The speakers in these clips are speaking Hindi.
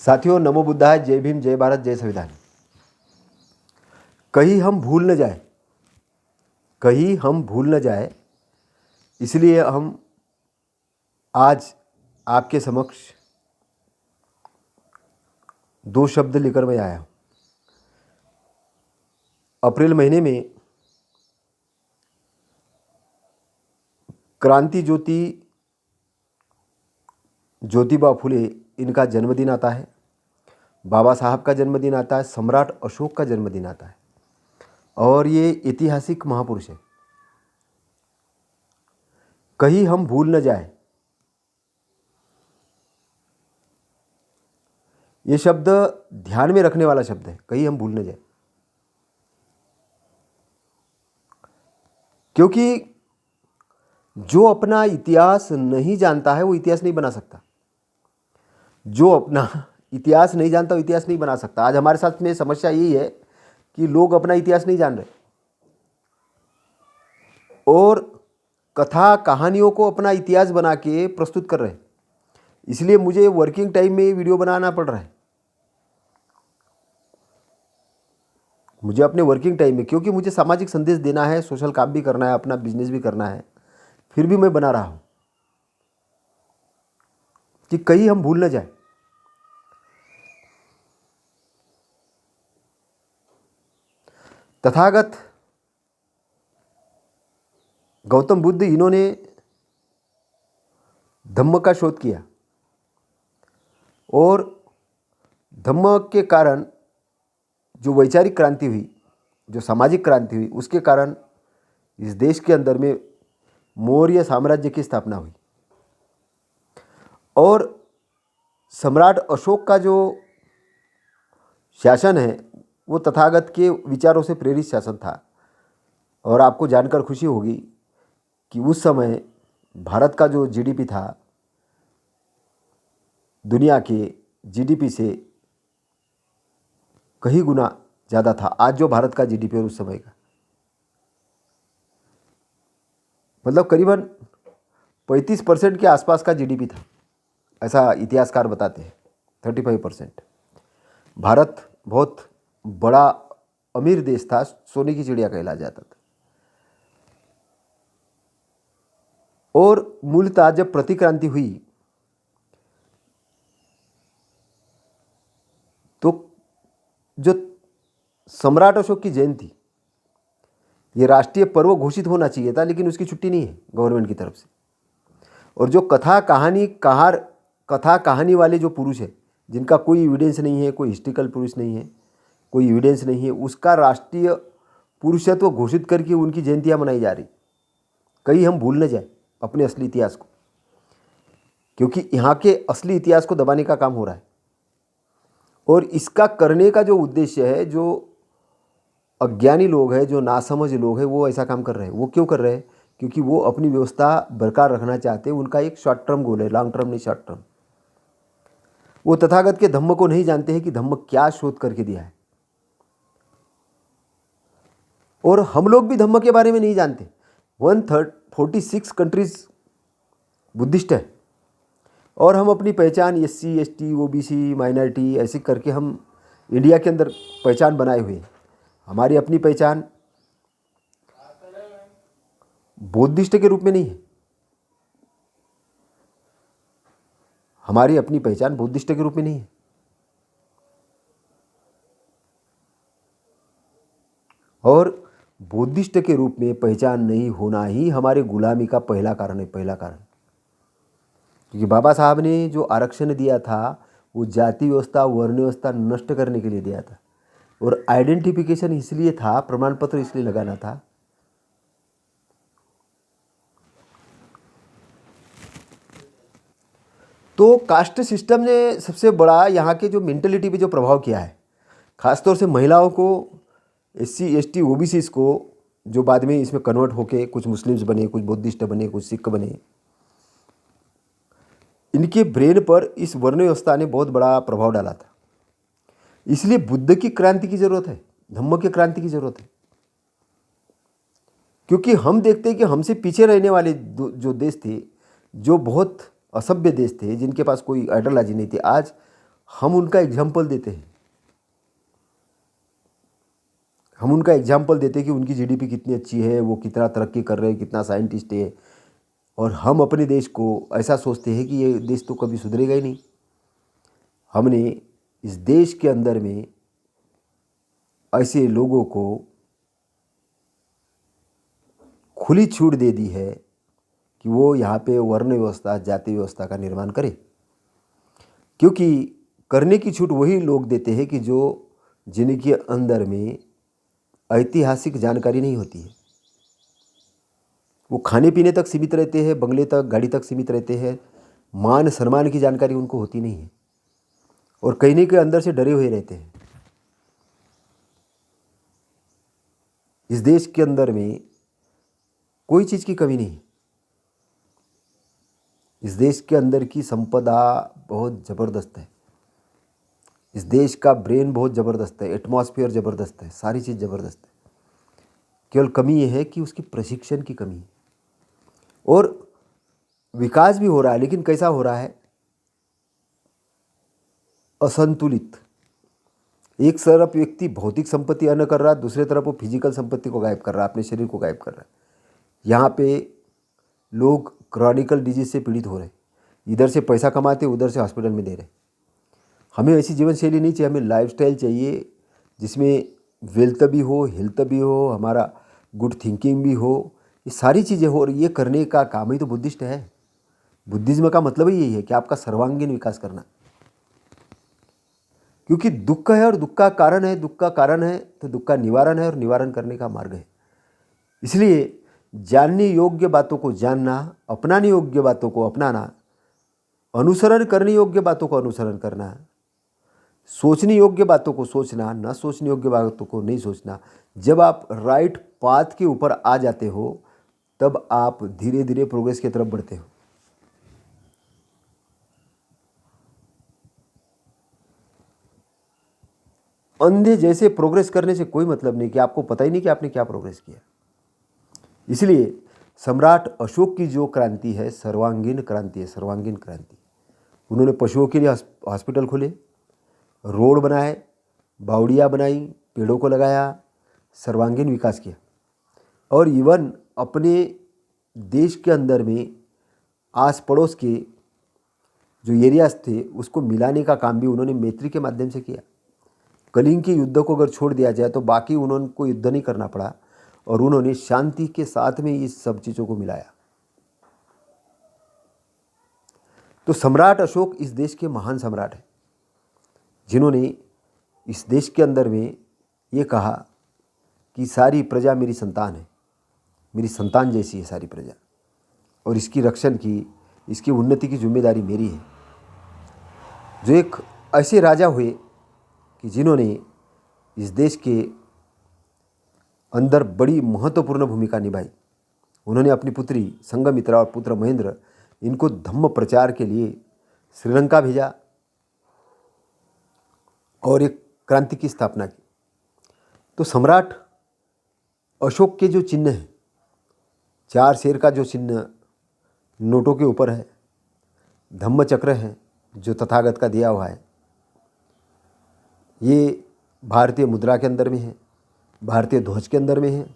साथियों, नमो बुद्धाय, जय भीम, जय भारत, जय संविधान। कहीं हम भूल न जाए, कहीं हम भूल न जाए, इसलिए हम आज आपके समक्ष दो शब्द लेकर मैं आया हूँ। अप्रैल महीने में क्रांति ज्योति ज्योतिबा फुले इनका जन्मदिन आता है, बाबा साहब का जन्मदिन आता है, सम्राट अशोक का जन्मदिन आता है और ये ऐतिहासिक महापुरुष है। कहीं हम भूल न जाए, ये शब्द ध्यान में रखने वाला शब्द है। कहीं हम भूल न जाए, क्योंकि जो अपना इतिहास नहीं जानता है वो इतिहास नहीं बना सकता। जो अपना इतिहास नहीं जानता वो इतिहास नहीं बना सकता। आज हमारे साथ में समस्या यही है कि लोग अपना इतिहास नहीं जान रहे और कथा कहानियों को अपना इतिहास बना के प्रस्तुत कर रहे हैं। इसलिए मुझे वर्किंग टाइम में वीडियो बनाना पड़ रहा है, मुझे अपने वर्किंग टाइम में, क्योंकि मुझे सामाजिक संदेश देना है, सोशल काम भी करना है, अपना बिजनेस भी करना है। फिर भी मैं बना रहा हूं कि कहीं हम भूल न जाए। तथागत गौतम बुद्ध, इन्होंने धम्म का शोध किया और धम्म के कारण जो वैचारिक क्रांति हुई, जो सामाजिक क्रांति हुई, उसके कारण इस देश के अंदर में मौर्य साम्राज्य की स्थापना हुई और सम्राट अशोक का जो शासन है वो तथागत के विचारों से प्रेरित शासन था। और आपको जानकर खुशी होगी कि उस समय भारत का जो जीडीपी था दुनिया के जीडीपी से कहीं गुना ज़्यादा था। आज जो भारत का जीडीपी है उस समय का मतलब करीबन 35% के आसपास का जीडीपी था, ऐसा इतिहासकार बताते हैं। 35%। भारत बहुत बड़ा अमीर देश था, सोने की चिड़िया कहला जाता था। और मूलतः जब प्रतिक्रांति हुई तो जो सम्राट अशोक की जयंती, ये राष्ट्रीय पर्व घोषित होना चाहिए था, लेकिन उसकी छुट्टी नहीं है गवर्नमेंट की तरफ से। और जो कथा कहानी वाले जो पुरुष है, जिनका कोई एविडेंस नहीं है, कोई हिस्ट्रिकल पुरुष नहीं है, कोई एविडेंस नहीं है, उसका राष्ट्रीय पुरुषत्व घोषित करके उनकी जयंतियाँ मनाई जा रही। कहीं हम भूल न जाए अपने असली इतिहास को, क्योंकि यहाँ के असली इतिहास को दबाने का काम हो रहा है। और इसका करने का जो उद्देश्य है, जो अज्ञानी लोग हैं, जो नासमझ लोग हैं, वो ऐसा काम कर रहे हैं। वो क्यों कर रहे हैं? क्योंकि वो अपनी व्यवस्था बरकरार रखना चाहते हैं। उनका एक शॉर्ट टर्म गोल है, लॉन्ग टर्म नहीं, शॉर्ट टर्म। वो तथागत के धम्म को नहीं जानते हैं कि धम्म क्या शोध करके दिया है। और हम लोग भी धम्म के बारे में नहीं जानते। 146 कंट्रीज बुद्धिस्ट है और हम अपनी पहचान SC ST OBC माइनॉरिटी ऐसे करके हम इंडिया के अंदर पहचान बनाए हुए हैं। हमारी अपनी पहचान बुद्धिस्ट के रूप में नहीं है। हमारी अपनी पहचान बुद्धिस्ट के रूप में नहीं है। और बुद्धिस्ट के रूप में पहचान नहीं होना ही हमारे गुलामी का पहला कारण है, पहला कारण। क्योंकि बाबा साहब ने जो आरक्षण दिया था वो जाति व्यवस्था, वर्ण व्यवस्था नष्ट करने के लिए दिया था। और आइडेंटिफिकेशन इसलिए था, प्रमाण पत्र इसलिए लगाना था तो कास्ट सिस्टम ने सबसे बड़ा यहाँ के जो मेंटलिटी पे जो प्रभाव किया है, ख़ासतौर से महिलाओं को, SC ST OBCs को, जो बाद में इसमें कन्वर्ट होके कुछ मुस्लिम्स बने, कुछ बुद्धिस्ट बने, कुछ सिख बने, इनके ब्रेन पर इस वर्ण व्यवस्था ने बहुत बड़ा प्रभाव डाला था। इसलिए बुद्ध की क्रांति की ज़रूरत है, धम्म की क्रांति की ज़रूरत है। क्योंकि हम देखते हैं कि हमसे पीछे रहने वाले जो देश थे, जो बहुत असभ्य देश थे, जिनके पास कोई आइडियोलॉजी नहीं थी, आज हम उनका एग्जाम्पल देते हैं, हम उनका एग्जाम्पल देते हैं कि उनकी जीडीपी कितनी अच्छी है, वो कितना तरक्की कर रहे हैं, कितना साइंटिस्ट है, और हम अपने देश को ऐसा सोचते हैं कि ये देश तो कभी सुधरेगा ही नहीं। हमने इस देश के अंदर में ऐसे लोगों को खुली छूट दे दी है कि वो यहाँ पे वर्ण व्यवस्था, जाति व्यवस्था का निर्माण करें, क्योंकि करने की छूट वही लोग देते हैं कि जो जिनके अंदर में ऐतिहासिक जानकारी नहीं होती है। वो खाने पीने तक सीमित रहते हैं, बंगले तक, गाड़ी तक सीमित रहते हैं, मान सम्मान की जानकारी उनको होती नहीं है, और कहीं न कहीं अंदर से डरे हुए रहते हैं। इस देश के अंदर में कोई चीज़ की कमी नहीं। इस देश के अंदर की संपदा बहुत ज़बरदस्त है, इस देश का ब्रेन बहुत ज़बरदस्त है, एटमॉस्फेयर ज़बरदस्त है, सारी चीज़ ज़बरदस्त है। केवल कमी ये है कि उसकी प्रशिक्षण की कमी है। और विकास भी हो रहा है, लेकिन कैसा हो रहा है? असंतुलित। एक तरफ व्यक्ति भौतिक संपत्ति अर्न कर रहा है, दूसरी तरफ वो फिजिकल संपत्ति को गायब कर रहा है, अपने शरीर को गायब कर रहा है। यहाँ पे लोग क्रॉनिकल डिजीज से पीड़ित हो रहे हैं, इधर से पैसा कमाते, उधर से हॉस्पिटल में दे रहे। हमें ऐसी जीवन शैली नहीं चाहिए, हमें लाइफस्टाइल चाहिए जिसमें वेल्थ भी हो, हेल्थ भी हो, हमारा गुड थिंकिंग भी हो, ये सारी चीज़ें हो। और ये करने का काम ही तो बुद्धिस्ट है। बुद्धिज्म का मतलब ही यही है कि आपका सर्वांगीण विकास करना, क्योंकि दुख है और दुख का कारण है, दुख का कारण है तो दुख का निवारण है, और निवारण करने का मार्ग है। इसलिए जानने योग्य बातों को जानना, अपनाने योग्य बातों को अपनाना, अनुसरण करने योग्य बातों को अनुसरण करना, सोचने योग्य बातों को सोचना, न सोचने योग्य बातों को नहीं सोचना। जब आप राइट पाथ के ऊपर आ जाते हो, तब आप धीरे धीरे प्रोग्रेस की तरफ बढ़ते हो। अंधे जैसे प्रोग्रेस करने से कोई मतलब नहीं कि आपको पता ही नहीं कि आपने क्या प्रोग्रेस किया। इसलिए सम्राट अशोक की जो क्रांति है, सर्वांगीण क्रांति है, सर्वांगीण क्रांति। उन्होंने पशुओं के लिए हॉस्पिटल खोले, रोड बनाए, बावड़ियाँ बनाई, पेड़ों को लगाया, सर्वांगीण विकास किया। और इवन अपने देश के अंदर में आस पड़ोस के जो एरियाज थे उसको मिलाने का काम भी उन्होंने मैत्री के माध्यम से किया। कलिंग के युद्ध को अगर छोड़ दिया जाए तो बाकी उन्होंने को युद्ध नहीं करना पड़ा, और उन्होंने शांति के साथ में इस सब चीज़ों को मिलाया। तो सम्राट अशोक इस देश के महान सम्राट हैं, जिन्होंने इस देश के अंदर में ये कहा कि सारी प्रजा मेरी संतान है, मेरी संतान जैसी है सारी प्रजा, और इसकी रक्षण की, इसकी उन्नति की जिम्मेदारी मेरी है। जो एक ऐसे राजा हुए कि जिन्होंने इस देश के अंदर बड़ी महत्वपूर्ण भूमिका निभाई। उन्होंने अपनी पुत्री संघमित्रा और पुत्र महेंद्र, इनको धम्म प्रचार के लिए श्रीलंका भेजा और एक क्रांति की स्थापना की। तो सम्राट अशोक के जो चिन्ह हैं, 4 शेर का जो चिन्ह नोटों के ऊपर है, धम्म चक्र है जो तथागत का दिया हुआ है, ये भारतीय मुद्रा के अंदर में है, भारतीय ध्वज के अंदर में है।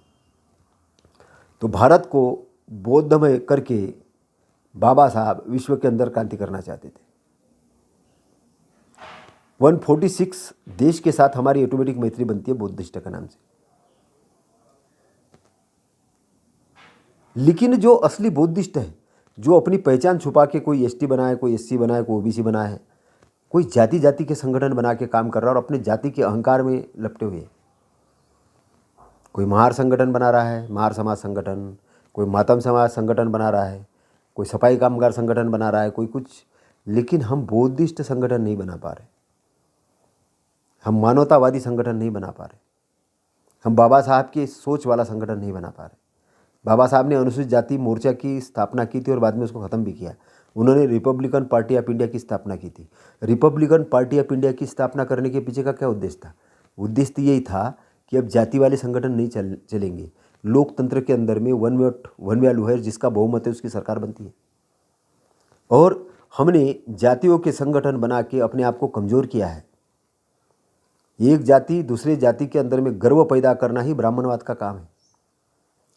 तो भारत को बौद्धमय करके बाबा साहब विश्व के अंदर क्रांति करना चाहते थे। 146 देश के साथ हमारी ऑटोमेटिक मैत्री बनती है बुद्धिस्ट के नाम से। लेकिन जो असली बुद्धिस्ट है, जो अपनी पहचान छुपा के कोई एसटी बनाए, कोई एससी बनाए, कोई ओबीसी बनाए है, कोई जाति जाति के संगठन बना के काम कर रहा है और अपने जाति के अहंकार में लपटे हुए है। कोई महार संगठन बना रहा है, महार समाज संगठन, कोई मातम समाज संगठन बना रहा है, कोई सफाई कामगार संगठन बना रहा है, कोई कुछ। लेकिन हम बौद्धिस्ट संगठन नहीं बना पा रहे, हम मानवतावादी संगठन नहीं बना पा रहे, हम बाबा साहब की सोच वाला संगठन नहीं बना पा रहे। बाबा साहब ने अनुसूचित जाति मोर्चा की स्थापना की थी और बाद में उसको ख़त्म भी किया। उन्होंने रिपब्लिकन पार्टी ऑफ इंडिया की स्थापना की थी। रिपब्लिकन पार्टी ऑफ इंडिया की स्थापना करने के पीछे का क्या उद्देश्य था? उद्देश्य यही था कि अब जाति वाले संगठन नहीं चलेंगे। लोकतंत्र के अंदर में वन वोट वन वैल्यू है, जिसका बहुमत है उसकी सरकार बनती है। और हमने जातियों के संगठन बना के अपने आप को कमज़ोर किया है। एक जाति दूसरे जाति के अंदर में गर्व पैदा करना ही ब्राह्मणवाद का काम है।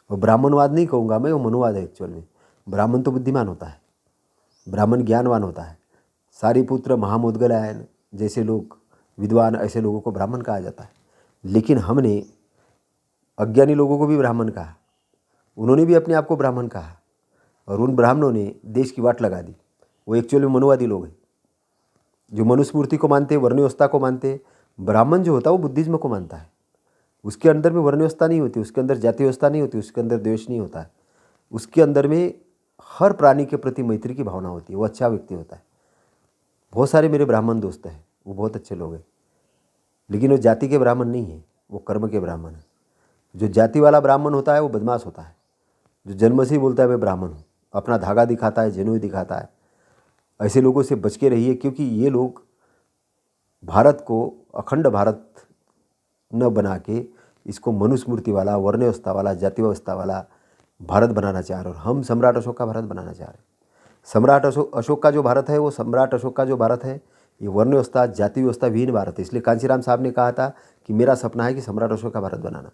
वो ब्राह्मणवाद नहीं कहूँगा मैं, वो मनोवाद है एक्चुअल में। ब्राह्मण तो बुद्धिमान होता है, ब्राह्मण ज्ञानवान होता है। सारिपुत्र महामुद्गलायन जैसे लोग विद्वान, ऐसे लोगों को ब्राह्मण कहा जाता है। लेकिन हमने अज्ञानी लोगों को भी ब्राह्मण कहा, उन्होंने भी अपने आप को ब्राह्मण कहा, और उन ब्राह्मणों ने देश की वाट लगा दी। वो एक्चुअली मनोवादी लोग हैं, जो मनुस्मृति को मानते, वर्ण व्यवस्था को मानते। ब्राह्मण जो होता है वो बुद्धिज्म को मानता है। उसके अंदर में वर्ण व्यवस्था नहीं होती, उसके अंदर जाति व्यवस्था नहीं होती, उसके अंदर द्वेष नहीं होता है। उसके अंदर में हर प्राणी के प्रति मैत्री की भावना होती है। वो अच्छा व्यक्ति होता है। बहुत सारे मेरे ब्राह्मण दोस्त हैं, वो बहुत अच्छे लोग हैं, लेकिन वो जाति के ब्राह्मण नहीं है, वो कर्म के ब्राह्मण है। जो जाति वाला ब्राह्मण होता है वो बदमाश होता है, जो जन्म से ही बोलता है मैं ब्राह्मण हूँ, अपना धागा दिखाता है, जनेऊ दिखाता है। ऐसे लोगों से बच के रहिए, क्योंकि ये लोग भारत को अखंड भारत न बना के इसको मनुस्मृति वाला, वर्ण व्यवस्था वाला, जाति व्यवस्था वाला भारत बनाना चाह रहे हैं। और हम सम्राट अशोक का भारत बनाना चाह रहे हैं। सम्राट अशोक का जो भारत है, वो सम्राट अशोक का जो भारत है, ये वर्ण व्यवस्था, जाति व्यवस्था विहीन भारत है। इसलिए कांशीराम साहब ने कहा था कि मेरा सपना है कि सम्राट अशोक का भारत बनाना।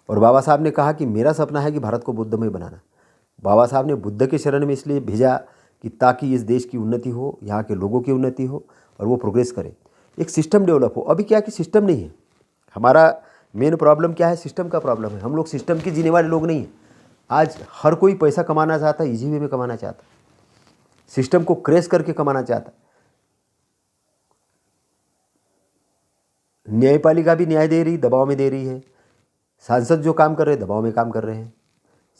और बाबा साहब ने कहा कि मेरा सपना है कि भारत को बुद्धमय बनाना। बाबा साहब ने बुद्ध के शरण में इसलिए भेजा कि ताकि इस देश की उन्नति हो, यहाँ के लोगों की उन्नति हो और वो प्रोग्रेस करे, एक सिस्टम डेवलप हो। अभी क्या कि सिस्टम नहीं है। हमारा मेन प्रॉब्लम क्या है? सिस्टम का प्रॉब्लम है। हम लोग सिस्टम के जीने वाले लोग नहीं हैं। आज हर कोई पैसा कमाना चाहता है, इजी वे में कमाना चाहता है, सिस्टम को क्रैश करके कमाना चाहता है। न्यायपालिका भी न्याय दे रही, दबाव में दे रही है। सांसद जो काम कर रहे हैं, दबाव में काम कर रहे हैं।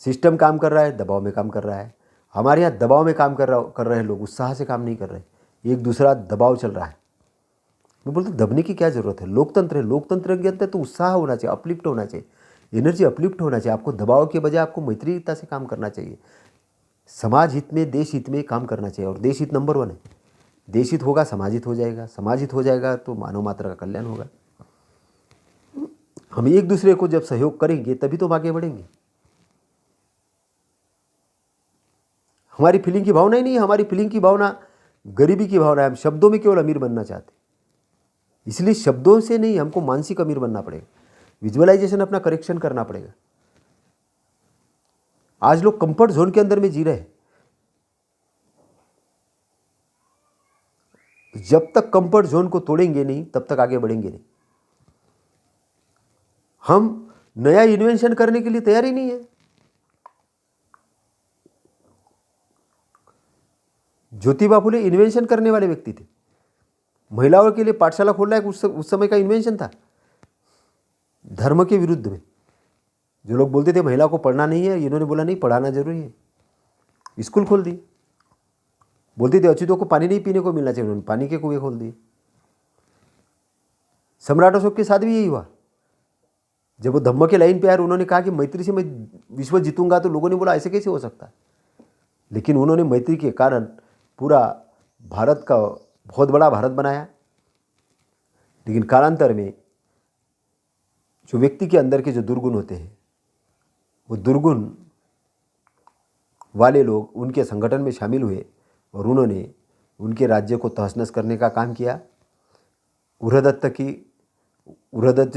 सिस्टम काम कर रहा है, दबाव में काम कर रहा है। हमारे यहाँ दबाव में काम कर रहे हैं लोग, उत्साह से काम नहीं कर रहे। एक दूसरा दबाव चल रहा है। मैं बोलता दबने की क्या ज़रूरत है? लोकतंत्र है। लोकतंत्र के अंदर तो उत्साह होना चाहिए, अपलिफ्ट होना चाहिए, एनर्जी अपलिफ्ट होना चाहिए। आपको दबाव के बजाय आपको मैत्रीता से काम करना चाहिए। समाज हित में, देश हित में काम करना चाहिए। और देश हित नंबर 1 है। देश हित होगा, समाज हित हो जाएगा। समाज हित हो जाएगा तो मानव मात्र का कल्याण होगा। हम एक दूसरे को जब सहयोग करेंगे तभी तो आगे बढ़ेंगे। हमारी फीलिंग की भावना ही नहीं है। हमारी फीलिंग की भावना गरीबी की भावना है। हम शब्दों में केवल अमीर बनना चाहते हैं, इसलिए शब्दों से नहीं, हमको मानसिक अमीर बनना पड़ेगा। विजुअलाइजेशन अपना करेक्शन करना पड़ेगा। आज लोग कंफर्ट जोन के अंदर में जी रहे हैं। जब तक कंफर्ट जोन को तोड़ेंगे नहीं, तब तक आगे बढ़ेंगे नहीं। हम नया इन्वेंशन करने के लिए तैयार ही नहीं है। ज्योतिबा फुले इन्वेंशन करने वाले व्यक्ति थे। महिलाओं के लिए पाठशाला खोलना एक उस समय का इन्वेंशन था, धर्म के विरुद्ध में। जो लोग बोलते थे महिला को पढ़ना नहीं है, इन्होंने बोला नहीं, पढ़ाना जरूरी है, स्कूल खोल दी। बोलते थे अछूतों को पानी नहीं पीने को मिलना चाहिए, उन्होंने पानी के कुएं खोल दिए। सम्राट अशोक के साथ भी यही हुआ। जब वो धम्म के लाइन पे आए, उन्होंने कहा कि मैत्री से मैं विश्व जीतूंगा, तो लोगों ने बोला ऐसे कैसे हो सकता है। लेकिन उन्होंने मैत्री के कारण पूरा भारत का बहुत बड़ा भारत बनाया। लेकिन कालांतर में जो व्यक्ति के अंदर के जो दुर्गुण होते हैं, वो दुर्गुण वाले लोग उनके संगठन में शामिल हुए और उन्होंने उनके राज्य को तहस नहस करने का काम किया। उरहदत्त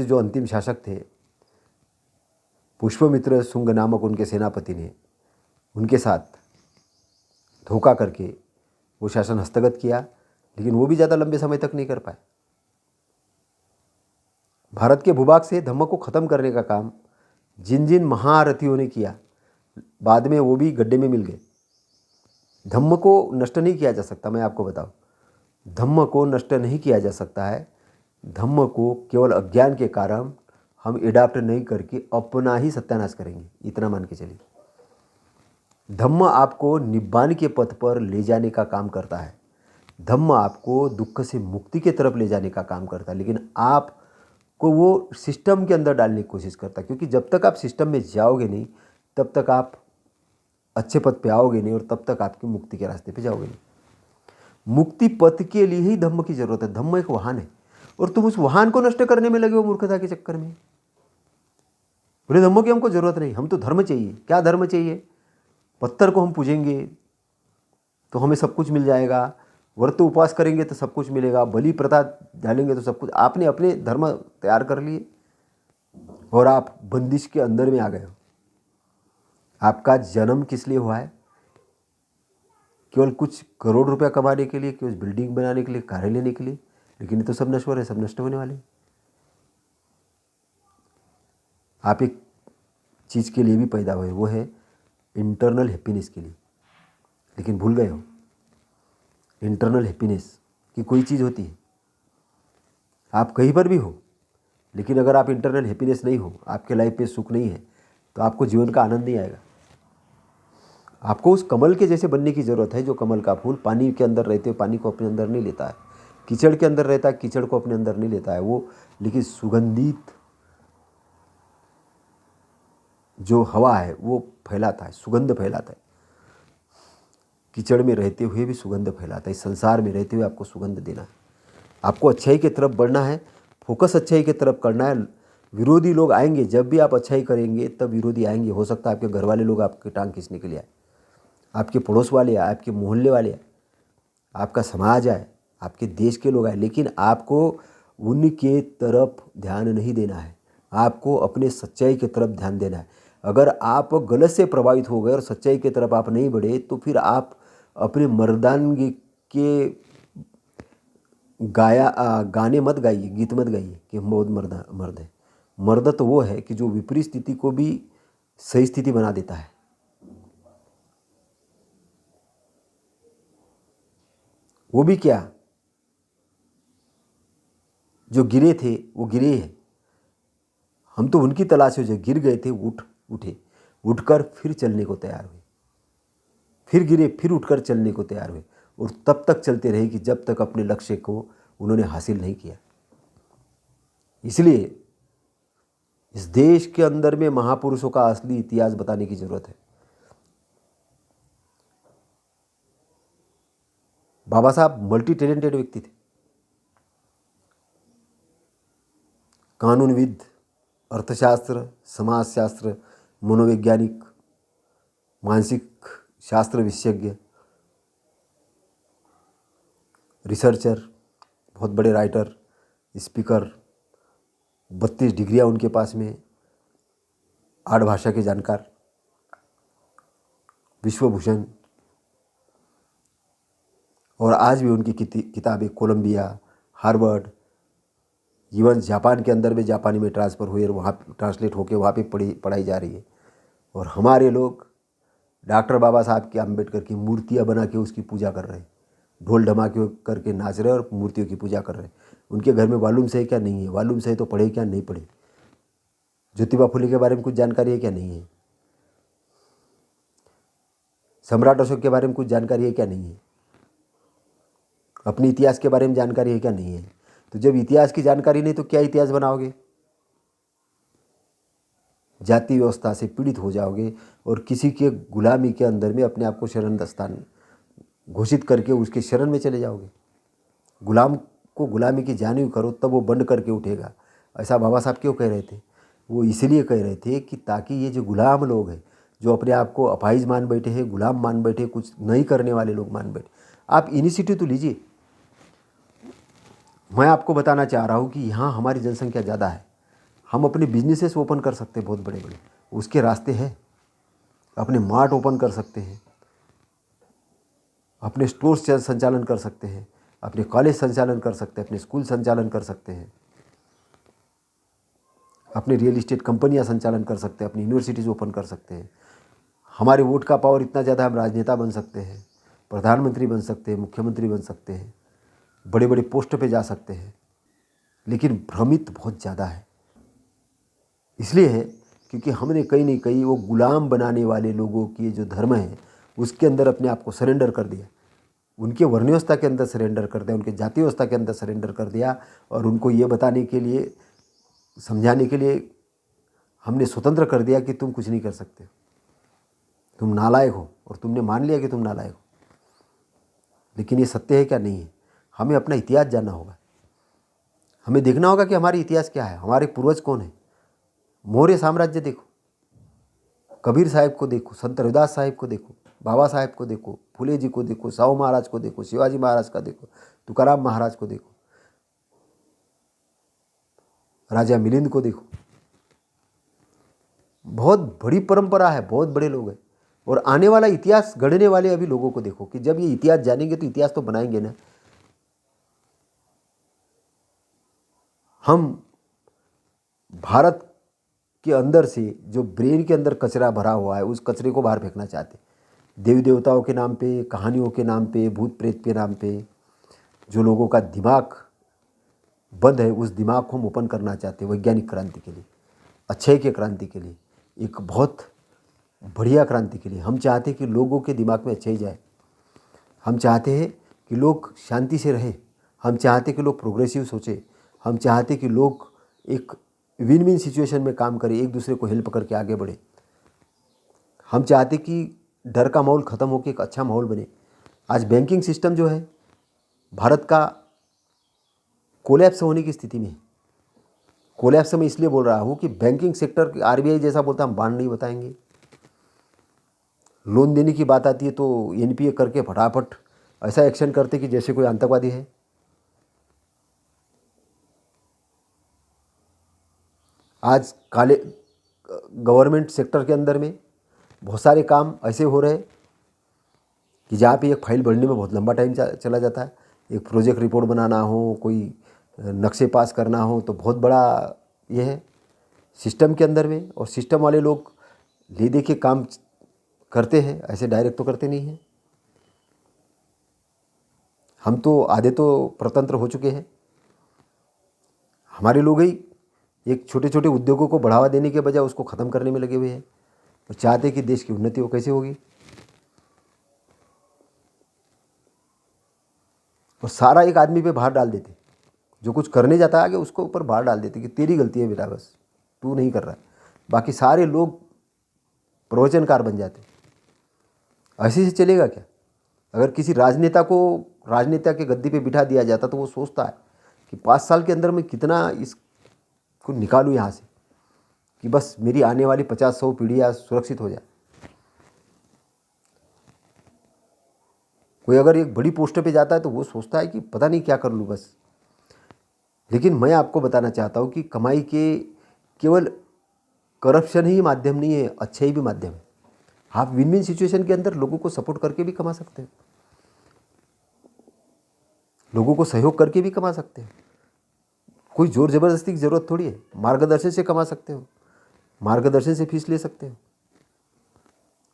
जो अंतिम शासक थे, पुष्पमित्र शुंग नामक उनके सेनापति ने उनके साथ धोखा करके वो शासन हस्तगत किया, लेकिन वो भी ज़्यादा लंबे समय तक नहीं कर पाए। भारत के भूभाग से धम्म को ख़त्म करने का काम जिन जिन महारथियों ने किया, बाद में वो भी गड्ढे में मिल गए। धम्म को नष्ट नहीं किया जा सकता। मैं आपको बताऊं, धम्म को नष्ट नहीं किया जा सकता है। धम्म को केवल अज्ञान के कारण हम एडाप्ट नहीं करके अपना ही सत्यानाश करेंगे, इतना मान के चलिए। धम्म आपको निब्बान के पथ पर ले जाने का काम करता है। धम्म आपको दुख से मुक्ति की तरफ ले जाने का काम करता है, लेकिन आपको वो सिस्टम के अंदर डालने की कोशिश करता है। क्योंकि जब तक आप सिस्टम में जाओगे नहीं, तब तक आप अच्छे पद पे आओगे नहीं, और तब तक आपकी मुक्ति के रास्ते पे जाओगे नहीं। मुक्ति पथ के लिए ही धम्म की जरूरत है। धम्म एक वाहन है, और तुम उस वाहन को नष्ट करने में लगे हो मूर्खता के चक्कर में। बोले धम्मों की हमको जरूरत नहीं, हम तो धर्म चाहिए। क्या धर्म चाहिए? पत्थर को हम पूजेंगे, तो हमें सब कुछ मिल जाएगा, व्रत उपवास करेंगे तो सब कुछ मिलेगा, बलि प्रथा डालेंगे तो सब कुछ। आपने अपने धर्म तैयार कर लिए और आप बंदिश के अंदर में आ गए हो। आपका जन्म किस लिए हुआ है? केवल कुछ करोड़ रुपया कमाने के लिए, केवल बिल्डिंग बनाने के लिए, कारें लेने के लिए। लेकिन ये तो सब नश्वर है, सब नष्ट होने वाले हैं। आप एक चीज़ के लिए भी पैदा हुए, वो है इंटरनल हैप्पीनेस के लिए। लेकिन भूल गए हो इंटरनल हैप्पीनेस की कोई चीज़ होती है। आप कहीं पर भी हो, लेकिन अगर आप इंटरनल हैप्पीनेस नहीं हो, आपके लाइफ में सुख नहीं है, तो आपको जीवन का आनंद नहीं आएगा। आपको उस कमल के जैसे बनने की ज़रूरत है, जो कमल का फूल पानी के अंदर रहते हुए पानी को अपने अंदर नहीं लेता है, कीचड़ के अंदर रहता है, कीचड़ को अपने अंदर नहीं लेता है वो, लेकिन सुगंधित जो हवा है वो फैलाता है, सुगंध फैलाता है। कीचड़ में रहते हुए भी सुगंध फैलाता है। इस संसार में रहते हुए आपको सुगंध देना है, आपको अच्छाई की तरफ बढ़ना है, फोकस अच्छाई की तरफ करना है। विरोधी लोग आएंगे, जब भी आप अच्छाई करेंगे तब विरोधी आएंगे। हो सकता है आपके घर वाले लोग आपकी टांग खींचने के लिए आए, आपके पड़ोस वाले आए, आपके मोहल्ले वाले आए, आपका समाज आए, आपके देश के लोग आए, लेकिन आपको उनके तरफ ध्यान नहीं देना है। आपको अपने सच्चाई की तरफ ध्यान देना है। अगर आप गलत से प्रभावित हो गए और सच्चाई की तरफ आप नहीं बढ़े, तो फिर आप अपने मर्दानगी के गाने मत गाइए, गीत मत गाइए कि हम बहुत मर्द है। मर्द तो वो है कि जो विपरीत स्थिति को भी सही स्थिति बना देता है। वो भी क्या, जो गिरे थे वो गिरे हैं, हम तो उनकी तलाश में जो गिर गए थे उठे, उठकर फिर चलने को तैयार हुए, फिर गिरे फिर उठकर चलने को तैयार हुए, और तब तक चलते रहे कि जब तक अपने लक्ष्य को उन्होंने हासिल नहीं किया। इसलिए इस देश के अंदर में महापुरुषों का असली इतिहास बताने की जरूरत है। बाबा साहब मल्टी टैलेंटेड व्यक्ति थे, कानूनविद, अर्थशास्त्र, समाजशास्त्र, मनोवैज्ञानिक, मानसिक शास्त्र विशेषज्ञ, रिसर्चर, बहुत बड़े राइटर, स्पीकर, 32 डिग्रियां उनके पास में, 8 भाषा के जानकार, विश्वभूषण। और आज भी उनकी किताबें कोलंबिया, हार्वर्ड, इवन जापान के अंदर में जापानी में ट्रांसफ़र हुई और वहाँ ट्रांसलेट होकर वहाँ पे पढ़ाई जा रही है। और हमारे लोग डॉक्टर बाबा साहब के अम्बेडकर की मूर्तियाँ बना के उसकी पूजा कर रहे हैं, ढोल ढमाके करके नाच रहे और मूर्तियों की पूजा कर रहे हैं। उनके घर में वालूम से है क्या? नहीं है। वालूम से है तो पढ़े क्या? नहीं पढ़े। ज्योतिबा फुले के बारे में कुछ जानकारी है क्या? नहीं है। सम्राट अशोक के बारे में कुछ जानकारी है क्या? नहीं है। अपने इतिहास के बारे में जानकारी है क्या? नहीं है। तो जब इतिहास की जानकारी नहीं तो क्या इतिहास बनाओगे? जाति व्यवस्था से पीड़ित हो जाओगे और किसी के गुलामी के अंदर में अपने आप को शरण स्थान घोषित करके उसके शरण में चले जाओगे। गुलाम को गुलामी की जानी करो तब वो बंद करके उठेगा। ऐसा बाबा साहब क्यों कह रहे थे? वो इसलिए कह रहे थे कि ताकि ये जो गुलाम लोग हैं, जो अपने आप को अपाहिज मान बैठे हैं, गुलाम मान बैठे, कुछ नहीं करने वाले लोग मान बैठे, आप इनिशिएटिव तो लीजिए। मैं आपको बताना चाह रहा हूँ कि यहाँ हमारी जनसंख्या ज़्यादा है, हम अपने बिजनेसेस ओपन कर सकते हैं बहुत बड़े बड़े, उसके रास्ते हैं। अपने मार्ट ओपन कर सकते हैं, अपने स्टोर्स संचालन कर सकते हैं, अपने कॉलेज संचालन कर सकते हैं, अपने स्कूल संचालन कर सकते हैं, अपने रियल इस्टेट कंपनियां संचालन कर सकते हैं, अपनी यूनिवर्सिटीज़ ओपन कर सकते हैं। हमारे वोट का पावर इतना ज़्यादा, हम राजनेता बन सकते हैं, प्रधानमंत्री बन सकते हैं, मुख्यमंत्री बन सकते हैं, बड़े बड़े पोस्ट पे जा सकते हैं। लेकिन भ्रमित बहुत ज़्यादा है। इसलिए है क्योंकि हमने कहीं नहीं कहीं वो गुलाम बनाने वाले लोगों की जो धर्म है उसके अंदर अपने आप को सरेंडर कर दिया, उनके वर्ण व्यवस्था के अंदर सरेंडर कर दिया, उनके जाति व्यवस्था के अंदर सरेंडर कर दिया। और उनको ये बताने के लिए, समझाने के लिए हमने स्वतंत्र कर दिया कि तुम कुछ नहीं कर सकते, तुम नालायक हो, और तुमने मान लिया कि तुम नालायक हो। लेकिन ये सत्य है क्या? नहीं है। हमें अपना इतिहास जानना होगा, हमें देखना होगा कि हमारी इतिहास क्या है, हमारे पूर्वज कौन है। मौर्य साम्राज्य देखो, कबीर साहिब को देखो, संत रविदास साहिब को देखो, बाबा साहेब को देखो, फुले जी को देखो, साहू महाराज को देखो, शिवाजी महाराज का देखो, तुकाराम महाराज को देखो, राजा मिलिंद को देखो। बहुत बड़ी परंपरा है, बहुत बड़े लोग हैं। और आने वाला इतिहास गढ़ने वाले अभी लोगों को देखो कि जब ये इतिहास जानेंगे तो इतिहास तो बनाएंगे ना। हम भारत के अंदर से जो ब्रेन के अंदर कचरा भरा हुआ है उस कचरे को बाहर फेंकना चाहते। देवी देवताओं के नाम पे, कहानियों के नाम पे, भूत प्रेत के नाम पे जो लोगों का दिमाग बंद है उस दिमाग को हम ओपन करना चाहते हैं वैज्ञानिक क्रांति के लिए, अच्छाई के क्रांति के लिए, एक बहुत बढ़िया क्रांति के लिए। हम चाहते हैं कि लोगों के दिमाग में अच्छाई जाए। हम चाहते हैं कि लोग शांति से रहें। हम चाहते हैं कि लोग प्रोग्रेसिव सोचें। हम चाहते हैं कि लोग एक विन विन सिचुएशन में काम करें, एक दूसरे को हेल्प करके आगे बढ़े। हम चाहते हैं कि डर का माहौल ख़त्म होकर एक अच्छा माहौल बने। आज बैंकिंग सिस्टम जो है भारत का कोलैप्स होने की स्थिति में है। कोलैप्स मैं इसलिए बोल रहा हूँ कि बैंकिंग सेक्टर आरबीआई जैसा बोलता हम बांड नहीं बताएंगे। लोन देने की बात आती है तो एनपीए करके फटाफट ऐसा एक्शन करते कि जैसे कोई आतंकवादी है। आज काले गवर्नमेंट सेक्टर के अंदर में बहुत सारे काम ऐसे हो रहे कि जहाँ पे एक फाइल बढ़ने में बहुत लंबा टाइम चला जाता है। एक प्रोजेक्ट रिपोर्ट बनाना हो, कोई नक्शे पास करना हो तो बहुत बड़ा ये है सिस्टम के अंदर में। और सिस्टम वाले लोग ले दे के काम करते हैं, ऐसे डायरेक्ट तो करते नहीं हैं। हम तो आधे तो स्वतंत्र हो चुके हैं। हमारे लोग ही एक छोटे छोटे उद्योगों को बढ़ावा देने के बजाय उसको ख़त्म करने में लगे हुए हैं और चाहते कि देश की उन्नति हो। कैसे होगी? और सारा एक आदमी पे भार डाल देते, जो कुछ करने जाता है आगे उसको ऊपर भार डाल देते कि तेरी गलती है बेटा, बस तू नहीं कर रहा है। बाकी सारे लोग प्रवचनकार बन जाते। ऐसे से चलेगा क्या? अगर किसी राजनेता को राजनेता के गद्दी पे बिठा दिया जाता तो वो सोचता है कि 5 साल के अंदर मैं कितना इसको निकालूँ यहाँ से कि बस मेरी आने वाली 50-100 पीढ़ियाँ सुरक्षित हो जाए। कोई अगर एक बड़ी पोस्ट पे जाता है तो वो सोचता है कि पता नहीं क्या कर लूँ बस। लेकिन मैं आपको बताना चाहता हूँ कि कमाई के केवल करप्शन ही माध्यम नहीं है, अच्छाई भी माध्यम है। आप विन विन सिचुएशन के अंदर लोगों को सपोर्ट करके भी कमा सकते हैं, लोगों को सहयोग करके भी कमा सकते हैं। कोई जोर ज़बरदस्ती की ज़रूरत थोड़ी है। मार्गदर्शन से कमा सकते हो, मार्गदर्शन से फीस ले सकते हो,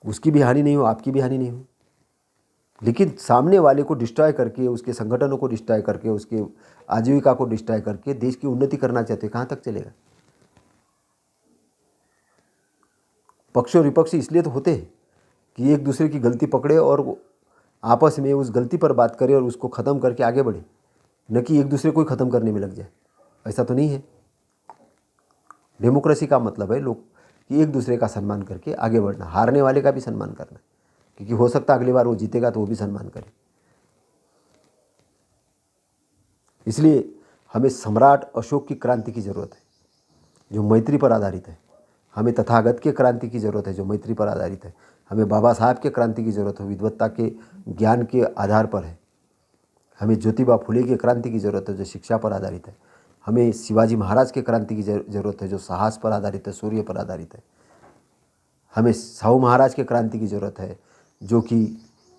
उसकी भी हानि नहीं हो, आपकी भी हानि नहीं हो। लेकिन सामने वाले को डिस्ट्रॉय करके, उसके संगठनों को डिस्ट्रॉय करके, उसके आजीविका को डिस्ट्रॉय करके देश की उन्नति करना चाहते हैं, कहाँ तक चलेगा? पक्ष और विपक्ष इसलिए तो होते हैं कि एक दूसरे की गलती पकड़े और वो आपस में उस गलती पर बात करे और उसको ख़त्म करके आगे बढ़े, न कि एक दूसरे को ही ख़त्म करने में लग जाए। ऐसा तो नहीं है। डेमोक्रेसी का मतलब है लोग कि एक दूसरे का सम्मान करके आगे बढ़ना, हारने वाले का भी सम्मान करना, क्योंकि हो सकता है अगली बार वो जीतेगा तो वो भी सम्मान करे। इसलिए हमें सम्राट अशोक की क्रांति की ज़रूरत है जो मैत्री पर आधारित है। हमें तथागत के क्रांति की ज़रूरत है जो मैत्री पर आधारित है। हमें बाबा साहब के क्रांति की ज़रूरत है, विद्वत्ता के ज्ञान के आधार पर है। हमें ज्योतिबा फुले की क्रांति की ज़रूरत है जो शिक्षा पर आधारित है। हमें शिवाजी महाराज के क्रांति की ज़रूरत है जो साहस पर आधारित है, शौर्य पर आधारित है। हमें साहू महाराज के क्रांति की ज़रूरत है जो कि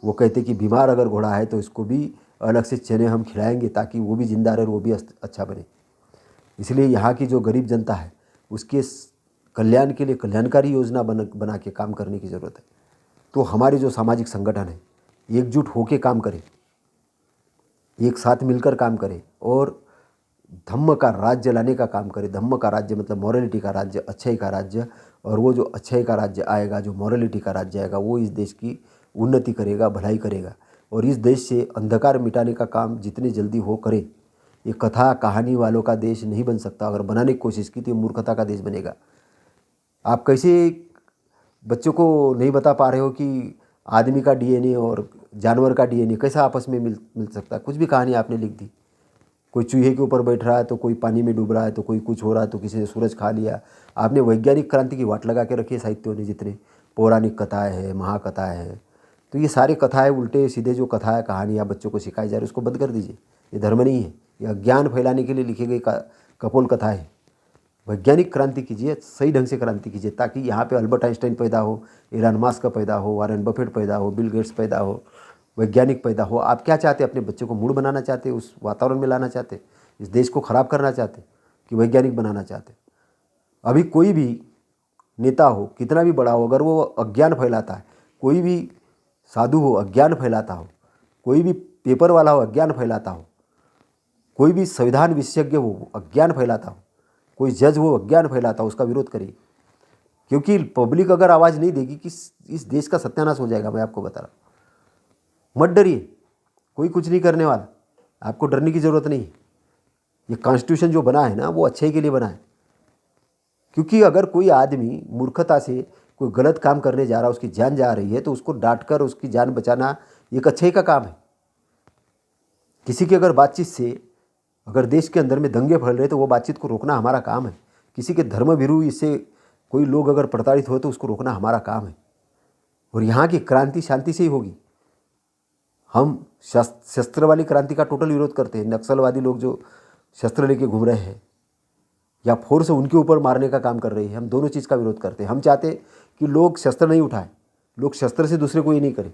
वो कहते कि बीमार अगर घोड़ा है तो इसको भी अलग से चने हम खिलाएंगे ताकि वो भी जिंदा रहे और वो भी अच्छा बने। इसलिए यहाँ की जो गरीब जनता है उसके कल्याण के लिए कल्याणकारी योजना बना के काम करने की ज़रूरत है। तो हमारे जो सामाजिक संगठन है एकजुट होकर काम करें, एक साथ मिलकर काम करें और धम्म का राज्य लाने का काम करें। धम्म का राज्य मतलब मॉरलिटी का राज्य, अच्छाई का राज्य। और वो जो अच्छाई का राज्य आएगा, जो मॉरलिटी का राज्य आएगा, वो इस देश की उन्नति करेगा, भलाई करेगा। और इस देश से अंधकार मिटाने का काम जितनी जल्दी हो करे। ये कथा कहानी वालों का देश नहीं बन सकता। अगर बनाने की कोशिश की तो ये मूर्खता का देश बनेगा। आप कैसे बच्चों को नहीं बता पा रहे हो कि आदमी का डीएनए और जानवर का डीएनए कैसा आपस में मिल सकता है? कुछ भी कहानी आपने लिख दी। कोई चूहे के ऊपर बैठ रहा है तो कोई पानी में डूब रहा है, तो कोई कुछ हो रहा है, तो किसी ने सूरज खा लिया। आपने वैज्ञानिक क्रांति की वाट लगा के रखी है साहित्यों ने। जितने पौराणिक कथाएँ हैं, महाकथाएँ हैं, तो ये सारे कथाएं, उल्टे सीधे जो कथाएं कहानियाँ बच्चों को सिखाई जा रही है, उसको बंद कर दीजिए। ये धर्म नहीं है, ये अज्ञान फैलाने के लिए लिखी गई कपोल कथाएं है। वैज्ञानिक क्रांति कीजिए, सही ढंग से क्रांति कीजिए, ताकि यहाँ पे अल्बर्ट आइंस्टाइन पैदा हो, एलन मस्क पैदा हो, वॉरेन बफेट पैदा हो, बिल गेट्स पैदा हो, वैज्ञानिक पैदा हो। आप क्या चाहते हैं? अपने बच्चों को मूड बनाना चाहते, उस वातावरण में लाना चाहते, इस देश को ख़राब करना चाहते कि वैज्ञानिक बनाना चाहते? अभी कोई भी नेता हो, कितना भी बड़ा हो, अगर वो अज्ञान फैलाता है, कोई भी साधु हो अज्ञान फैलाता हो, कोई भी पेपर वाला हो अज्ञान फैलाता हो, कोई भी संविधान विशेषज्ञ हो अज्ञान फैलाता हो, कोई जज हो अज्ञान फैलाता हो, उसका विरोध करिए। क्योंकि पब्लिक अगर आवाज़ नहीं देगी कि इस देश का सत्यानाश हो जाएगा। मैं आपको बता रहा हूँ, मत डरिए, कोई कुछ नहीं करने वाला, आपको डरने की ज़रूरत नहीं है। ये कॉन्स्टिट्यूशन जो बना है ना, वो अच्छाई के लिए बना है। क्योंकि अगर कोई आदमी मूर्खता से कोई गलत काम करने जा रहा है, उसकी जान जा रही है, तो उसको डांट कर उसकी जान बचाना एक अच्छाई का काम है। किसी की अगर बातचीत से अगर देश के अंदर में दंगे फैल रहे तो वो बातचीत को रोकना हमारा काम है। किसी के धर्म विरुद्ध इससे कोई लोग अगर प्रताड़ित हो तो उसको रोकना हमारा काम है। और यहाँ की क्रांति शांति से ही होगी। हम शस्त्र वाली क्रांति का टोटल विरोध करते हैं। नक्सलवादी लोग जो शस्त्र लेके घूम रहे हैं या फोर्स उनके ऊपर मारने का काम कर रही है, हम दोनों चीज़ का विरोध करते हैं। हम चाहते कि लोग शस्त्र नहीं उठाएं, लोग शस्त्र से दूसरे को ये नहीं करें।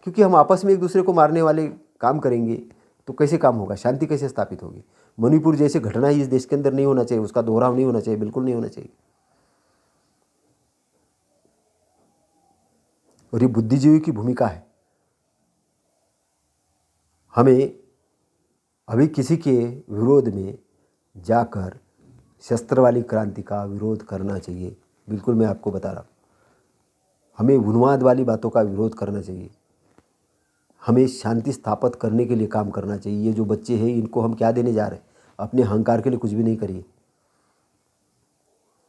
क्योंकि हम आपस में एक दूसरे को मारने वाले काम करेंगे तो कैसे काम होगा, शांति कैसे स्थापित होगी। मणिपुर जैसे घटना ही इस देश के अंदर नहीं होना चाहिए, उसका दोहराव नहीं होना चाहिए, बिल्कुल नहीं होना चाहिए। और ये बुद्धिजीवी की भूमिका है। हमें अभी किसी के विरोध में जाकर शस्त्र वाली क्रांति का विरोध करना चाहिए, बिल्कुल मैं आपको बता रहा हूँ। हमें उन्माद वाली बातों का विरोध करना चाहिए। हमें शांति स्थापित करने के लिए काम करना चाहिए। ये जो बच्चे हैं इनको हम क्या देने जा रहे हैं? अपने अहंकार के लिए कुछ भी नहीं करिए।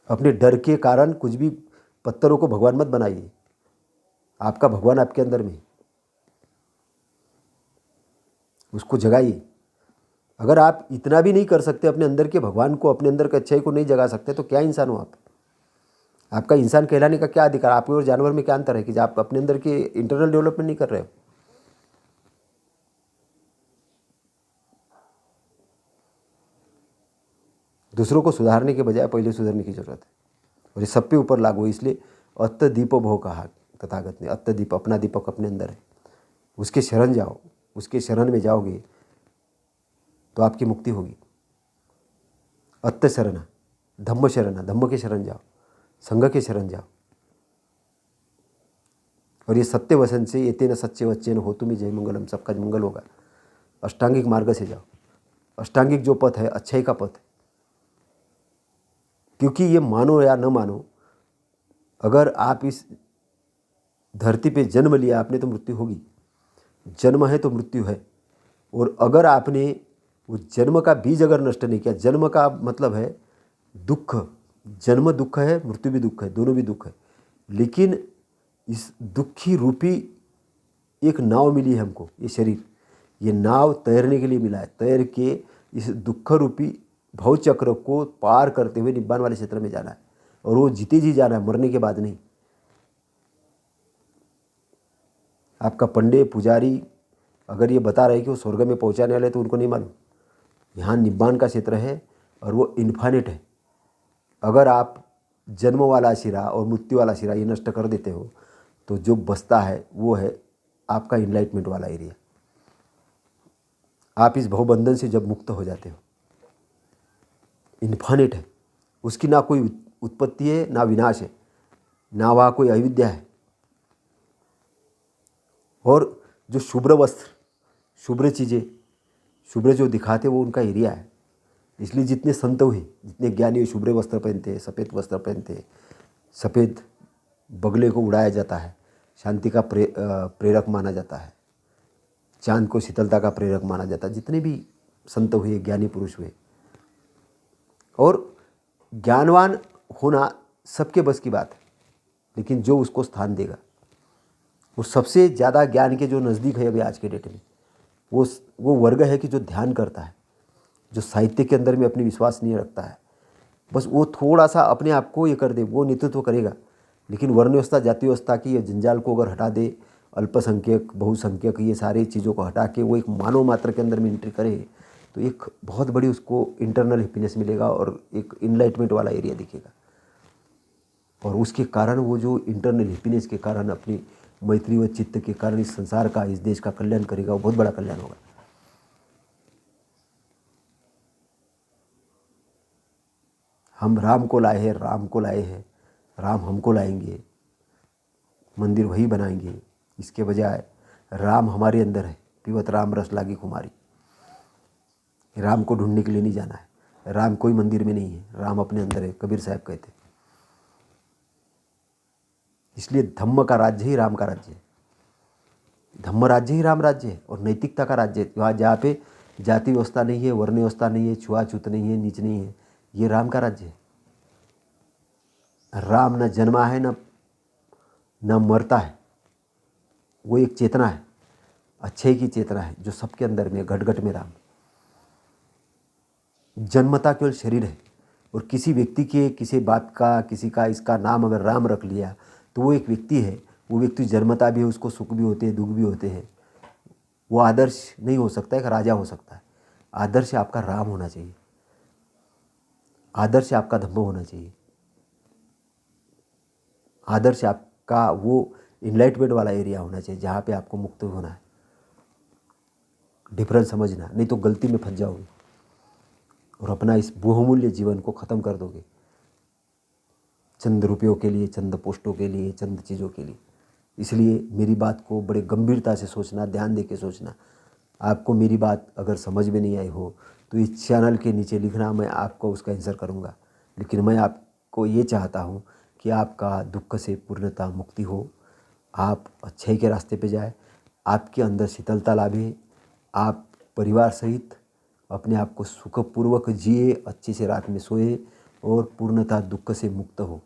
अपने डर के कारण कुछ भी पत्थरों को भगवान मत बनाइए। आपका भगवान आपके अंदर में, उसको जगाइए। अगर आप इतना भी नहीं कर सकते, अपने अंदर के भगवान को, अपने अंदर के अच्छाई को नहीं जगा सकते, तो क्या इंसान हो आप? आपका इंसान कहलाने का क्या अधिकार? आपके और जानवर में क्या अंतर है कि आप अपने अंदर के इंटरनल डेवलपमेंट नहीं कर रहे हो? दूसरों को सुधारने के बजाय पहले सुधरने की जरूरत है। और ये सब पे ऊपर लागू है। इसलिए अत्त दीपो भव कहा तथागत ने। अत्त दीप, अपना दीपक अपने अंदर है, उसके शरण जाओ। उसके शरण में जाओगे तो आपकी मुक्ति होगी। अत्त शरण, धम्म शरण, धम्म के शरण जाओ, संघ के शरण जाओ। और ये सत्य वचन से, ये तेन सच्चे वच्चेन हो तुम्हें जय मंगलम, सबका मंगल होगा। अष्टांगिक मार्ग से जाओ। अष्टांगिक जो पथ है अच्छाई का पथ है। क्योंकि ये मानो या न मानो, अगर आप इस धरती पे जन्म लिया आपने तो मृत्यु होगी। जन्म है तो मृत्यु है। और अगर आपने वो जन्म का बीज अगर नष्ट नहीं किया, जन्म का मतलब है दुख, जन्म दुख है, मृत्यु भी दुख है, दोनों भी दुख है। लेकिन इस दुखी रूपी एक नाव मिली है हमको, ये शरीर, ये नाव तैरने के लिए मिला है। तैर के इस दुख रूपी भवचक्र को पार करते हुए निब्बान वाले क्षेत्र में जाना है। और वो जीते जी जाना है, मरने के बाद नहीं। आपका पंडे पुजारी अगर ये बता रहे कि वो स्वर्ग में पहुंचाने वाले, तो उनको नहीं मालूम। यहाँ निब्बान का क्षेत्र है और वो इन्फानिट है। अगर आप जन्म वाला शिरा और मृत्यु वाला शिरा ये नष्ट कर देते हो तो जो बचता है वो है आपका इनलाइटमेंट वाला एरिया। आप इस भवबंधन से जब मुक्त हो जाते हो, इन्फानिट है, उसकी ना कोई उत्पत्ति है ना विनाश है, ना वहाँ कोई अविद्या है। और जो शुभ्र वस्त्र, शुभ्र चीज़ें, शुभ्र जो दिखाते वो उनका एरिया है। इसलिए जितने संत हुए, जितने ज्ञानी हुए, शुभ्र वस्त्र पहनते हैं, सफ़ेद वस्त्र पहनते हैं, सफ़ेद बगले को उड़ाया जाता है, शांति का प्रेरक माना जाता है, चांद को शीतलता का प्रेरक माना जाता है। जितने भी संत हुए, ज्ञानी पुरुष हुए, और ज्ञानवान होना सबके बस की बात है। लेकिन जो उसको स्थान देगा, वो सबसे ज़्यादा ज्ञान के जो नज़दीक है अभी आज के डेट में, वो वर्ग है कि जो ध्यान करता है, जो साहित्य के अंदर में अपनी विश्वास नहीं रखता है। बस वो थोड़ा सा अपने आप को ये कर दे, वो नेतृत्व करेगा। लेकिन वर्ण व्यवस्था, जाति व्यवस्था की जंजाल को अगर हटा दे, अल्पसंख्यक, बहुसंख्यक, ये सारी चीज़ों को हटा के वो एक मानव मात्र के अंदर में एंट्री करे, तो एक बहुत बड़ी उसको इंटरनल हैप्पीनेस मिलेगा और एक इनलाइटमेंट वाला एरिया दिखेगा। और उसके कारण वो जो इंटरनल हैप्पीनेस के कारण, अपनी मैत्री व चित्त के कारण इस संसार का, इस देश का कल्याण करेगा, वो बहुत बड़ा कल्याण होगा। हम राम को लाए हैं, राम को लाए हैं, राम हमको लाएंगे, मंदिर वही बनाएंगे, इसके बजाय राम हमारे अंदर है, पीवत राम रस लागी खुमारी। राम को ढूंढने के लिए नहीं जाना है, राम कोई मंदिर में नहीं है, राम अपने अंदर है, कबीर साहब कहते। इसलिए धम्म का राज्य ही राम का राज्य है, धम्म राज्य ही राम राज्य है और नैतिकता का राज्य है। वहाँ जहाँ पे जाति व्यवस्था नहीं है, वर्ण व्यवस्था नहीं है, छुआछूत नहीं है, नीच नहीं है, ये राम का राज्य है। राम न जन्मा है, न मरता है, वो एक चेतना है, अच्छे की चेतना है जो सबके अंदर में, घट घट में राम। जन्मता केवल शरीर है, और किसी व्यक्ति के, किसी बात का, किसी का इसका नाम अगर राम रख लिया तो वो एक व्यक्ति है, वो व्यक्ति जन्मता भी है, उसको सुख भी होते हैं, दुख भी होते हैं। वो आदर्श नहीं हो सकता, एक राजा हो सकता है। आदर्श आपका राम होना चाहिए, आदर्श आपका धम्म होना चाहिए, आदर्श आपका वो इनलाइटमेंट वाला एरिया होना चाहिए जहाँ पे आपको मुक्त होना है। डिफरेंस समझना, नहीं तो गलती में फंस जाओगे और अपना इस बहुमूल्य जीवन को ख़त्म कर दोगे चंद रुपयों के लिए, चंद पोस्टों के लिए, चंद चीज़ों के लिए। इसलिए मेरी बात को बड़े गंभीरता से सोचना, ध्यान दे के सोचना। आपको मेरी बात अगर समझ में नहीं आई हो तो इस चैनल के नीचे लिखना, मैं आपको उसका आंसर करूँगा। लेकिन मैं आपको ये चाहता हूँ कि आपका दुख से पूर्णतः मुक्ति हो, आप अच्छाई के रास्ते पे जाए, आपके अंदर शीतलता लाभे, आप परिवार सहित अपने आप को सुखपूर्वक जिए, अच्छे से रात में सोए और पूर्णतः दुख से मुक्त हो।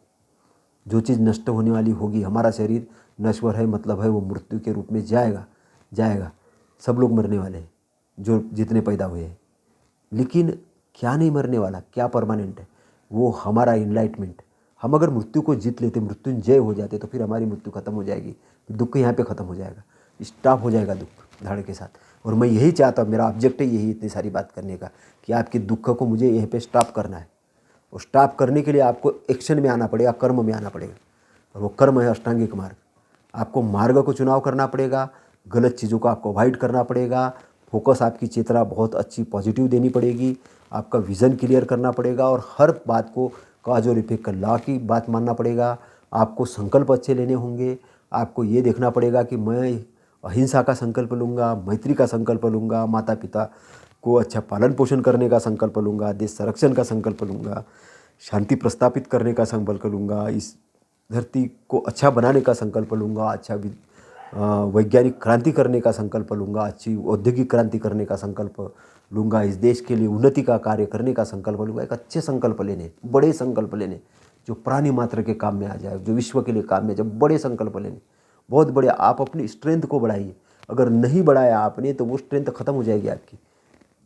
जो चीज़ नष्ट होने वाली होगी, हमारा शरीर नश्वर है, मतलब है वो मृत्यु के रूप में जाएगा। सब लोग मरने वाले हैं, जो जितने पैदा हुए हैं। लेकिन क्या नहीं मरने वाला, क्या परमानेंट है? वो हमारा इनलाइटमेंट। हम अगर मृत्यु को जीत लेते, मृत्युंजय हो जाते, तो फिर हमारी मृत्यु खत्म हो जाएगी, दुख यहाँ पे ख़त्म हो जाएगा, स्टॉप हो जाएगा दुख धाड़ के साथ। और मैं यही चाहता हूँ, मेरा ऑब्जेक्ट है यही इतनी सारी बात करने का, कि आपके दुख को मुझे यहीं पे स्टॉप करना है। और स्टॉप करने के लिए आपको एक्शन में आना पड़ेगा, कर्म में आना पड़ेगा, और वो कर्म है अष्टांगिक मार्ग। आपको मार्ग को चुनाव करना पड़ेगा, गलत चीज़ों को आपको अवॉइड करना पड़ेगा, फोकस आपकी चेतना बहुत अच्छी पॉजिटिव देनी पड़ेगी, आपका विज़न क्लियर करना पड़ेगा, और हर बात को काज और इफेक्ट का लॉ की बात मानना पड़ेगा। आपको संकल्प अच्छे लेने होंगे, आपको ये देखना पड़ेगा कि मैं अहिंसा का संकल्प लूँगा, मैत्री का संकल्प लूँगा, माता पिता को अच्छा पालन पोषण करने का संकल्प लूँगा, देश संरक्षण का संकल्प लूँगा, शांति प्रस्थापित करने का संकल्प लूँगा, इस धरती को अच्छा बनाने का संकल्प लूँगा, अच्छा वैज्ञानिक क्रांति करने का संकल्प लूँगा, अच्छी औद्योगिक क्रांति करने का संकल्प लूँगा, इस देश के लिए उन्नति का कार्य करने का संकल्प लूँगा। एक अच्छे संकल्प लेने, बड़े संकल्प लेने, जो प्राणी मात्र के काम में आ जाए, जो विश्व के लिए काम में, जब बड़े संकल्प लेने, बहुत बड़े। आप अपनी स्ट्रेंथ को बढ़ाइए, अगर नहीं बढ़ाया आपने तो वो स्ट्रेंथ ख़त्म हो जाएगी आपकी।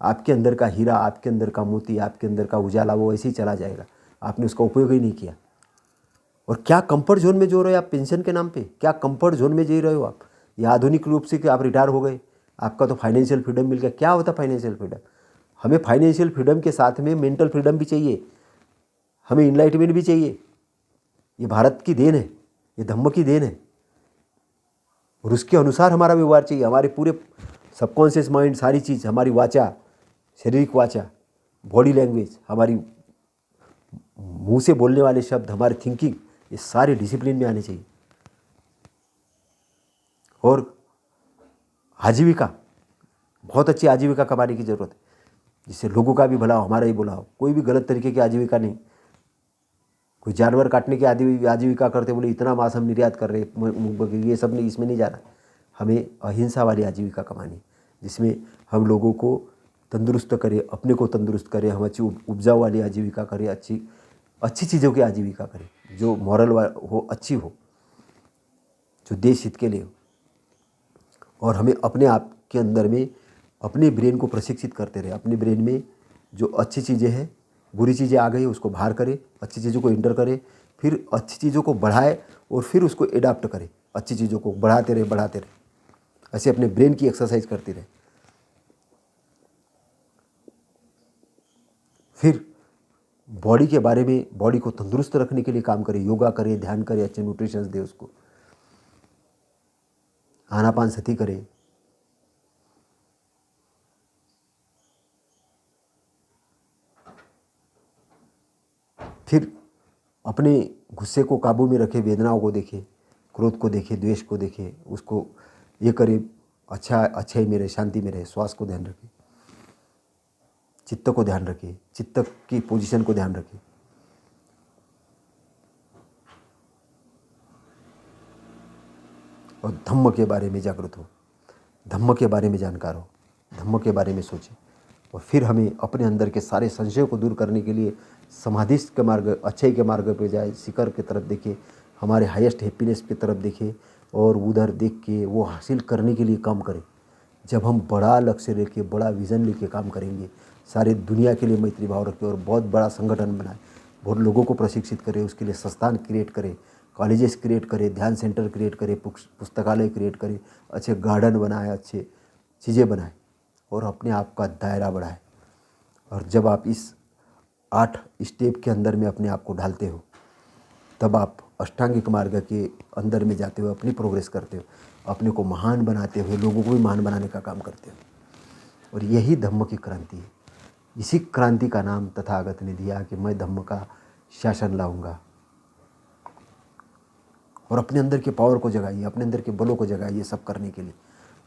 आपके अंदर का हीरा, आपके अंदर का मोती, आपके अंदर का उजाला वो ऐसे ही चला जाएगा, आपने उसका उपयोग ही नहीं किया। और क्या कंफर्ट जोन में जो रहे हो आप पेंशन के नाम पे, क्या कंफर्ट जोन में जी रहे हो आप? ये आधुनिक रूप से कि आप रिटायर हो गए, आपका तो फाइनेंशियल फ्रीडम मिल गया। क्या होता फाइनेंशियल फ्रीडम? हमें फाइनेंशियल फ्रीडम के साथ में मेंटल फ्रीडम भी चाहिए, हमें इनलाइटमेंट भी चाहिए। ये भारत की देन है, ये धम्म की देन है, और उसके अनुसार हमारा व्यवहार चाहिए। हमारे पूरे सबकॉन्शियस माइंड, सारी चीज़, हमारी वाचा, शारीरिक वाचा, बॉडी लैंग्वेज, हमारी मुंह से बोलने वाले शब्द, हमारी थिंकिंग, ये सारे डिसिप्लिन में आने चाहिए। और आजीविका, बहुत अच्छी आजीविका कमाने की ज़रूरत है, जिससे लोगों का भी भला हो, हमारा ही भला हो। कोई भी गलत तरीके की आजीविका नहीं। कोई जानवर काटने की आजीविका करते बोले इतना मांस हम निर्यात कर रहे, ये सब नहीं, इसमें नहीं जाना। हमें अहिंसा वाली आजीविका कमानी, जिसमें हम लोगों को तंदुरुस्त करें, अपने को तंदुरुस्त करें, हम अच्छी उपजाऊ वाली आजीविका करें, अच्छी चीज़ों की आजीविका करें, जो मॉरल हो, अच्छी हो, जो देश हित के लिए हो। और हमें अपने आप के अंदर में अपने ब्रेन को प्रशिक्षित करते रहे। अपने ब्रेन में जो अच्छी चीज़ें हैं, बुरी चीज़ें आ गई उसको बाहर करें, अच्छी चीज़ों को इंटर करें, फिर अच्छी चीज़ों को बढ़ाए और फिर उसको एडाप्ट करें। अच्छी चीज़ों को बढ़ाते रहे। ऐसे अपने ब्रेन की एक्सरसाइज करते रहे। फिर बॉडी के बारे में, बॉडी को तंदुरुस्त रखने के लिए काम करें, योगा करें, ध्यान करें, अच्छे न्यूट्रिशंस दे उसको, आनापानसति करें। फिर अपने गुस्से को काबू में रखें, वेदनाओं को देखें, क्रोध को देखें, द्वेष को देखें, उसको ये करें, अच्छाई में रहे, शांति में रहे। श्वास को ध्यान रखें, चित्त को ध्यान रखें, चित्त की पोजीशन को ध्यान रखें। और धम्म के बारे में जागृत हो, धम्म के बारे में जानकार हो, धम्म के बारे में सोचें। और फिर हमें अपने अंदर के सारे संशयों को दूर करने के लिए समाधिस्थ के मार्ग, अच्छाई के मार्ग पर जाए, शिखर की तरफ देखें, हमारे हाईएस्ट हैप्पीनेस की तरफ देखें और उधर देख के वो हासिल करने के लिए काम करें। जब हम बड़ा लक्ष्य लेके, बड़ा विज़न लेके काम करेंगे, सारी दुनिया के लिए मैत्री भाव रखें और बहुत बड़ा संगठन बनाए, बहुत लोगों को प्रशिक्षित करें, उसके लिए संस्थान क्रिएट करें, कॉलेजेस क्रिएट करें, ध्यान सेंटर क्रिएट करें, पुस्तकालय क्रिएट करें, अच्छे गार्डन बनाए, अच्छे चीज़ें बनाएं और अपने आप का दायरा बढ़ाएं। और जब आप इस 8 स्टेप के अंदर में अपने आप को ढालते हो, तब आप अष्टांगिक मार्ग के अंदर में जाते हो, अपनी प्रोग्रेस करते हो, अपने को महान बनाते हुए लोगों को भी महान बनाने का काम करते हो। और यही धम्म की क्रांति है। इसी क्रांति का नाम तथागत ने दिया कि मैं धम्म का शासन लाऊंगा। और अपने अंदर के पावर को जगाइए, अपने अंदर के बलों को जगाइए सब करने के लिए।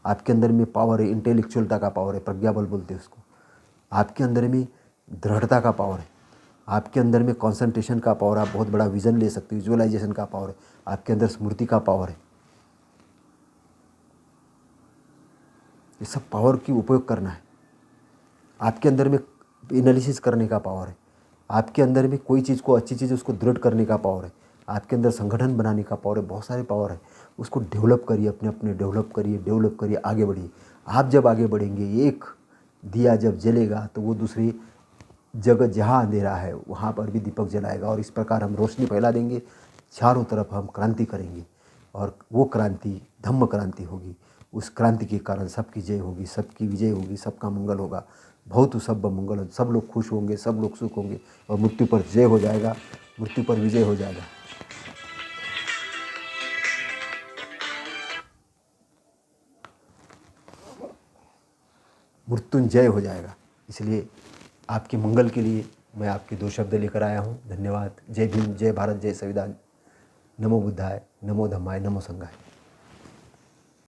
आपके अंदर में पावर है, इंटेलेक्चुअलता का पावर है, प्रज्ञा बल बोलते हैं उसको। आपके अंदर में दृढ़ता का पावर है, आपके अंदर में कंसंट्रेशन का पावर, आप बहुत बड़ा विजन ले सकते हो, विजुअलाइजेशन का पावर है, आपके अंदर स्मृति का पावर है। ये सब पावर की उपयोग करना है। आपके अंदर में एनालिसिस करने का पावर है, आपके अंदर में कोई चीज़ को, अच्छी चीज़ उसको दृढ़ करने का पावर है, आपके अंदर संगठन बनाने का पावर है, बहुत सारे पावर है। उसको डेवलप करिए, अपने डेवलप करिए, आगे बढ़िए। आप जब आगे बढ़ेंगे, एक दिया जब जलेगा तो वो दूसरी जगह जहाँ अंधेरा है वहाँ पर भी दीपक जलाएगा। और इस प्रकार हम रोशनी फैला देंगे, चारों तरफ हम क्रांति करेंगे और वो क्रांति धम्म क्रांति होगी। उस क्रांति के कारण सबकी जय होगी, सबकी विजय होगी, सबका मंगल होगा। बहुत सब मंगल, सब लोग खुश होंगे, सब लोग सुख होंगे और मृत्यु पर जय हो जाएगा, मृत्यु पर विजय हो जाएगा। मृत्युंजय हो जाएगा। इसलिए आपके मंगल के लिए मैं आपके 2 शब्द लेकर आया हूँ। धन्यवाद। जय भीम, जय भारत, जय संविधान। नमो बुद्धाय, नमो धम्माय, नमो संघाय।